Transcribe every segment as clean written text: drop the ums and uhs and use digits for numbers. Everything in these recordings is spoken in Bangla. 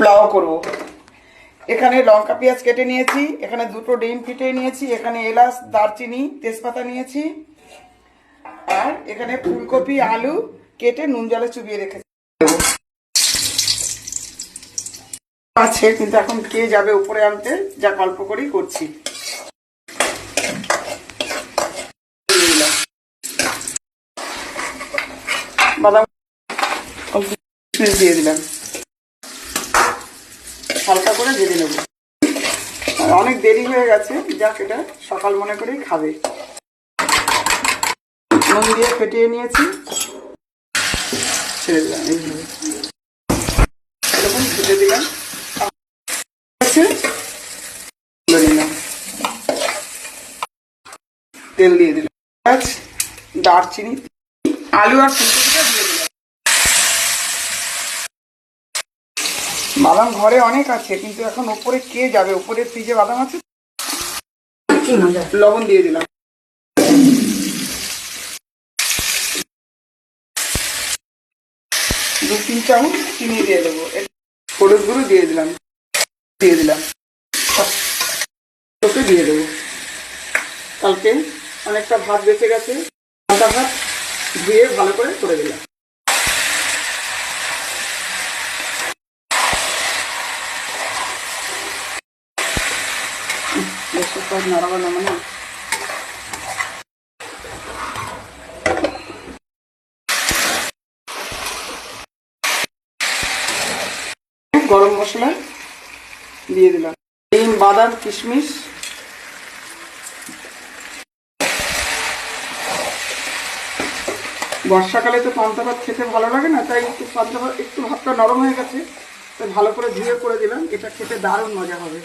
পোলাও করব। এখানে লঙ্কা পেঁয়াজ কেটে নিয়েছি, এখানে দুটো ডিম ফেটে নিয়েছি, এখানে এলাচ দারচিনি তেজপাতা নিয়েছি, আর এখানে ফুলকপি আলু কেটে নুন জলে চুবিয়ে রেখেছি আছে, কিন্তু এখন কে যাবে উপরে আনতে, যা অল্প করেই করছি। বাদাম কিশমিশ দিয়ে দিলাম, হালকা করে ভেজে নেব। অনেক দেরি হয়ে গেছে, যাক এটা সকাল মনে করেই খাবে। নুন দিয়ে ফেটিয়ে নিয়েছি, ছেড়ে দিলাম এইভাবে, এরকম ভেজে দিলাম, নিলাম, তেল দিয়ে দিলাম, পেঁয়াজ দারচিনি আলু আর ফুলকপিটা দিয়ে দিলাম। বাদাম ঘরে অনেক আছে, কিন্তু এখন উপরে কে যাবে, উপরে ফ্রিজে বাদাম আছে। লবণ দিয়ে দিলাম, দু তিন চামচ চিনি দিয়ে দেবো, হলুদ গুঁড়ো দিয়ে দিলাম, তোকে দিয়ে দেবো। কালকে অনেকটা ভাত বেঁচে গেছে, হালকা ভাত ধুয়ে ভালো করে দিলাম। নাড়াবো না মানে গরম মশলা দিয়ে দিলাম, ডিম বাদাম কিশমিশ, বর্ষাকালে তো পান্তা ভাত খেতে ভালো লাগে না, তাই একটু পান্তা ভাত, একটু ভাতটা নরম হয়ে গেছে, তাই ভালো করে ধুয়ে করে দিলাম। এটা খেতে দারুণ মজা হবে।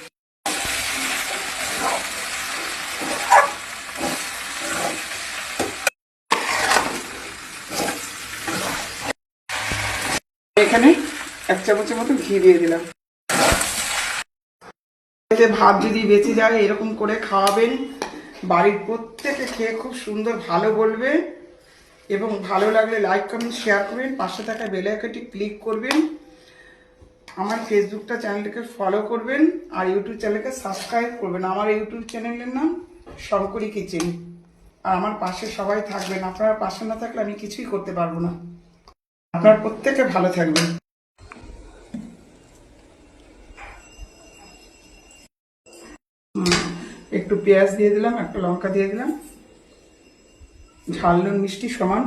এখানে 1 চামচের মতো ঘি দিয়ে দিলাম। ভাত যদি বেঁচে যায় এরকম করে খাওয়াবেন, বাড়ির প্রত্যেকে খেয়ে খুব সুন্দর ভালো বলবে, এবং ভালো লাগলে লাইক কমেন্ট শেয়ার করবেন, পাশে থাকা বেল আইকনটি ক্লিক করবেন, আমার ফেসবুকটা চ্যানেলটাকে ফলো করবেন, আর ইউটিউব চ্যানেলকে সাবস্ক্রাইব করবেন। আমার ইউটিউব চ্যানেলের নাম শঙ্করী কিচেন। আর আমার পাশে সবাই থাকবেন, আপনারা পাশে না থাকলে আমি কিছুই করতে পারবো না। আপনারা প্রত্যেকে ভালো থাকবেন। একটু পেঁয়াজ দিয়ে দিলাম, একটা লঙ্কা দিয়ে দিলাম, ঝাল নুন মিষ্টি সমান।